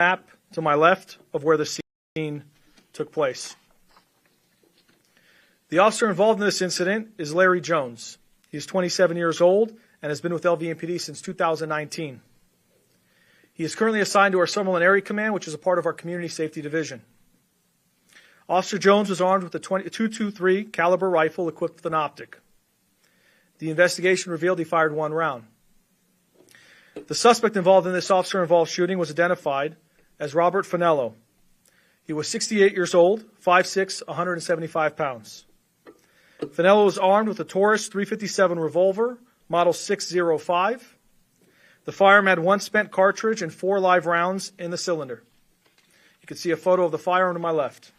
map to my left of where the scene took place. The officer involved in this incident is Larry Jones. He is 27 years old and has been with LVMPD since 2019. He is currently assigned to our Summerlin Area Command, which is a part of our Community Safety Division. Officer Jones was armed with a .223 caliber rifle equipped with an optic. The investigation revealed he fired one round. The suspect involved in this officer-involved shooting was identified as Robert Finello. He was 68 years old, 5'6", 175 pounds. Finello was armed with a Taurus .357 revolver, model 605. The firearm had one spent cartridge and 4 live rounds in the cylinder. You can see a photo of the firearm to my left.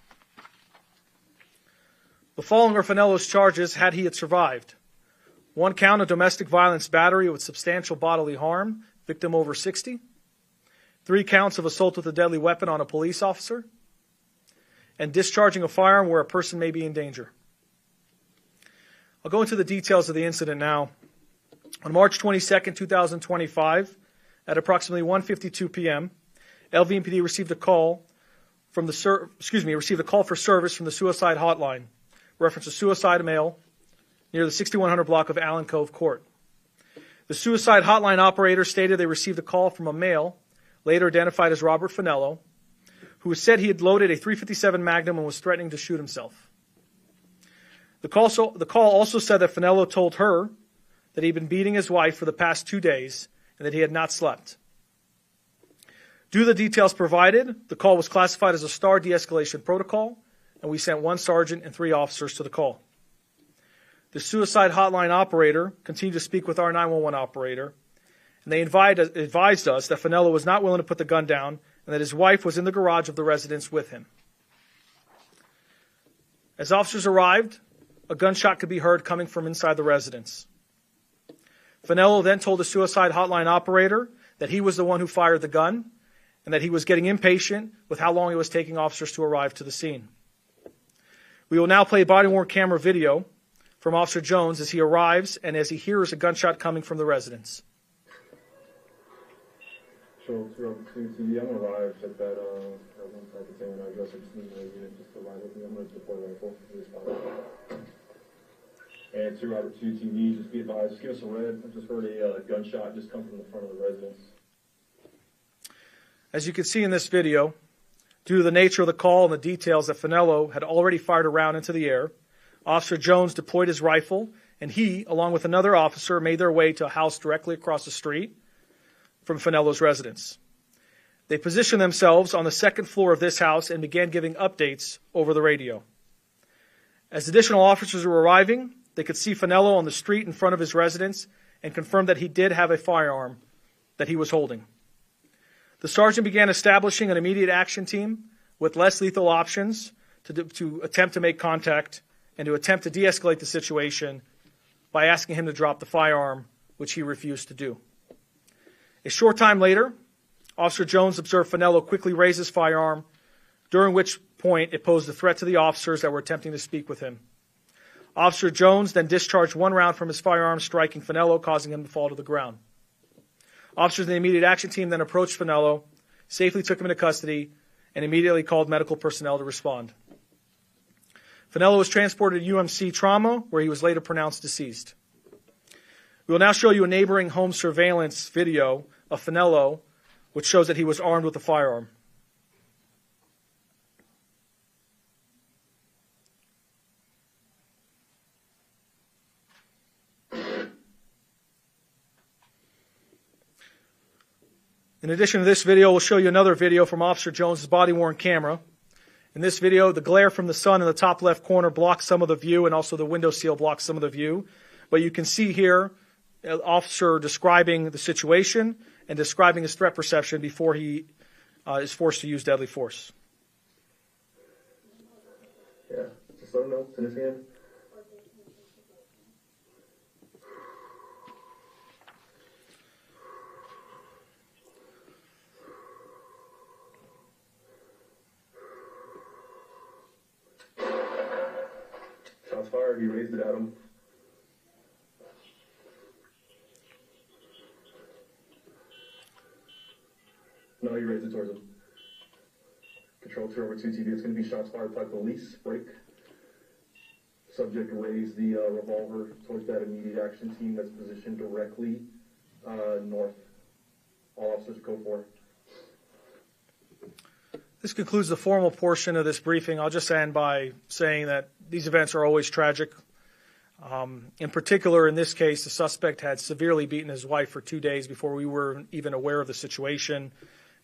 The following are Finello's charges had he had survived. 1 count of domestic violence battery with substantial bodily harm, victim over 60. 3 counts of assault with a deadly weapon on a police officer. And discharging a firearm where a person may be in danger. I'll go into the details of the incident now. On March 22, 2025, at approximately 1:52 p.m., LVMPD received a call for service from the suicide hotline, reference a suicide male near the 6100 block of Allen Cove Court. The suicide hotline operator stated they received a call from a male, later identified as Robert Finello, who said he had loaded a .357 Magnum and was threatening to shoot himself. The call also said that Finello told her that he'd been beating his wife for the past 2 days and that he had not slept. Due to the details provided, the call was classified as a STAR de-escalation protocol, and we sent 1 sergeant and 3 officers to the call. The suicide hotline operator continued to speak with our 911 operator, and they advised us that Finello was not willing to put the gun down and that his wife was in the garage of the residence with him. As officers arrived, a gunshot could be heard coming from inside the residence. Finello then told the suicide hotline operator that he was the one who fired the gun and that he was getting impatient with how long it was taking officers to arrive to the scene. We will now play body-worn camera video from Officer Jones as he arrives and as he hears a gunshot coming from the residence. So throughout the TV, I'm gonna arrive at that one side container address. I just need a unit just to ride with me. I'm gonna deploy the rifle to this spot. And to Robert 2 TV, just be advised, just give us a red. I just heard a gunshot just come from the front of the residence. As you can see in this video, due to the nature of the call and the details that Finello had already fired a round into the air, Officer Jones deployed his rifle, and he, along with another officer, made their way to a house directly across the street from Finello's residence. They positioned themselves on the 2nd floor of this house and began giving updates over the radio. As additional officers were arriving, they could see Finello on the street in front of his residence and confirmed that he did have a firearm that he was holding. The sergeant began establishing an immediate action team with less lethal options to attempt to make contact and to attempt to de-escalate the situation by asking him to drop the firearm, which he refused to do. A short time later, Officer Jones observed Finello quickly raise his firearm, during which point it posed a threat to the officers that were attempting to speak with him. Officer Jones then discharged 1 round from his firearm, striking Finello, causing him to fall to the ground. Officers in the immediate action team then approached Finello, safely took him into custody, and immediately called medical personnel to respond. Finello was transported to UMC Trauma, where he was later pronounced deceased. We will now show you a neighboring home surveillance video of Finello, which shows that he was armed with a firearm. In addition to this video, we'll show you another video from Officer Jones' body-worn camera. In this video, the glare from the sun in the top left corner blocks some of the view, and also the window seal blocks some of the view. But you can see here an officer describing the situation and describing his threat perception before he is forced to use deadly force. Yeah, just let him know. It's in his hand. Shots fired. He raised it at him. No, he raised it towards him. Control 2 over 2 TV. It's going to be shots fired by police. Break. Subject raised the revolver towards that immediate action team that's positioned directly north. All officers go for it. This concludes the formal portion of this briefing. I'll just end by saying that these events are always tragic. In particular, in this case, the suspect had severely beaten his wife for 2 days before we were even aware of the situation.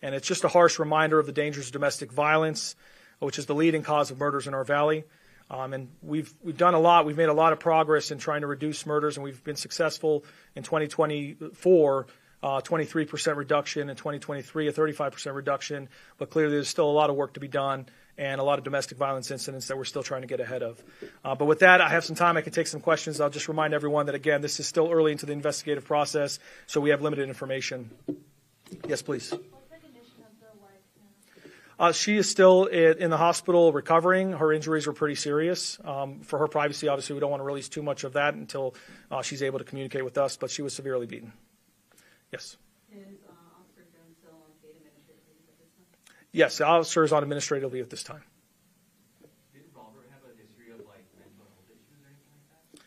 And it's just a harsh reminder of the dangers of domestic violence, which is the leading cause of murders in our valley. And we've done a lot. We've made a lot of progress in trying to reduce murders, and we've been successful in 2024. 23% reduction in 2023, a 35% reduction, but clearly there's still a lot of work to be done and a lot of domestic violence incidents that we're still trying to get ahead of. But with that, I have some time. I can take some questions. I'll just remind everyone that, again, this is still early into the investigative process, so we have limited information. Yes, please. What's the condition of the wife now? She is still in the hospital recovering. Her injuries were pretty serious. For her privacy, obviously, we don't want to release too much of that until she's able to communicate with us, but she was severely beaten. Yes. Is Officer Jones still on paid administrative leave at this time? Yes, the officer is on administrative leave at this time. Did Robert have a history of mental health issues or anything like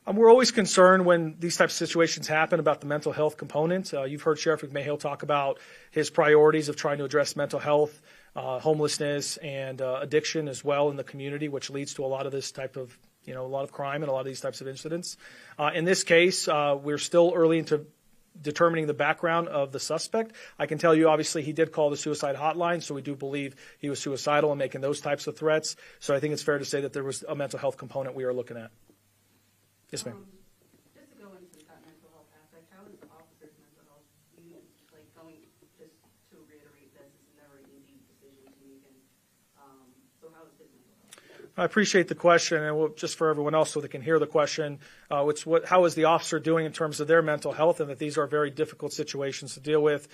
that? We're always concerned when these types of situations happen about the mental health component. You've heard Sheriff McMahill talk about his priorities of trying to address mental health, homelessness, and addiction as well in the community, which leads to a lot of this type of, a lot of crime and a lot of these types of incidents. In this case, we're still early into determining the background of the suspect. I can tell you, obviously, he did call the suicide hotline, so we do believe he was suicidal and making those types of threats. So I think it's fair to say that there was a mental health component we are looking at. Yes, ma'am. Just to go into that mental health aspect, how is the officer's mental health? Just to reiterate this, is never an easy decision to make. So how is his mental health? I appreciate the question, and just for everyone else so they can hear the question, how is the officer doing in terms of their mental health, and that these are very difficult situations to deal with.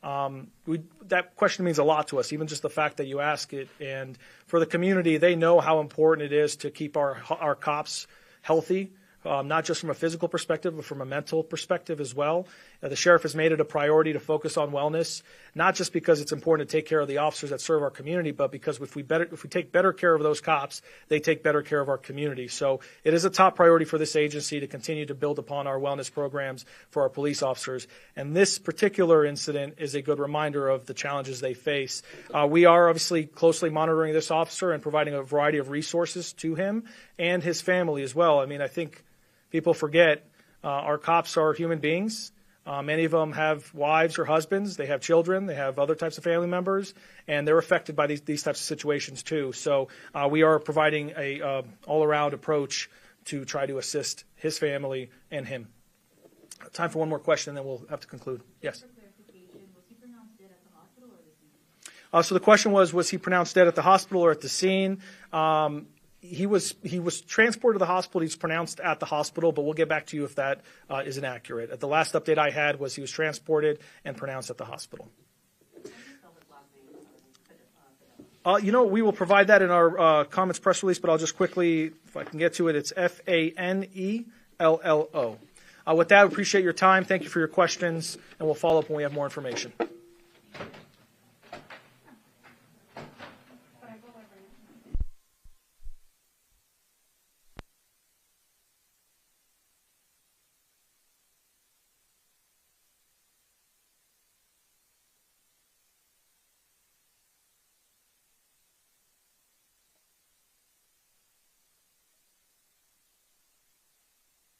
That question means a lot to us, even just the fact that you ask it. And for the community, they know how important it is to keep our cops healthy. Not just from a physical perspective, but from a mental perspective as well. The sheriff has made it a priority to focus on wellness, not just because it's important to take care of the officers that serve our community, but because if we take better care of those cops, they take better care of our community. So it is a top priority for this agency to continue to build upon our wellness programs for our police officers. And this particular incident is a good reminder of the challenges they face. We are obviously closely monitoring this officer and providing a variety of resources to him and his family as well. I think people forget our cops are human beings. Many of them have wives or husbands. They have children. They have other types of family members, and they're affected by these types of situations too. So we are providing a all-around approach to try to assist his family and him. Time for one more question, and then we'll have to conclude. Yes. For clarification, was he pronounced dead at the hospital or the scene? So the question was he pronounced dead at the hospital or at the scene? He was transported to the hospital. He's pronounced at the hospital, but we'll get back to you if that is inaccurate. At the last update I had was he was transported and pronounced at the hospital. We will provide that in our comments press release, but I'll just quickly, if I can get to it, it's Fanello. With that, I appreciate your time. Thank you for your questions, and we'll follow up when we have more information.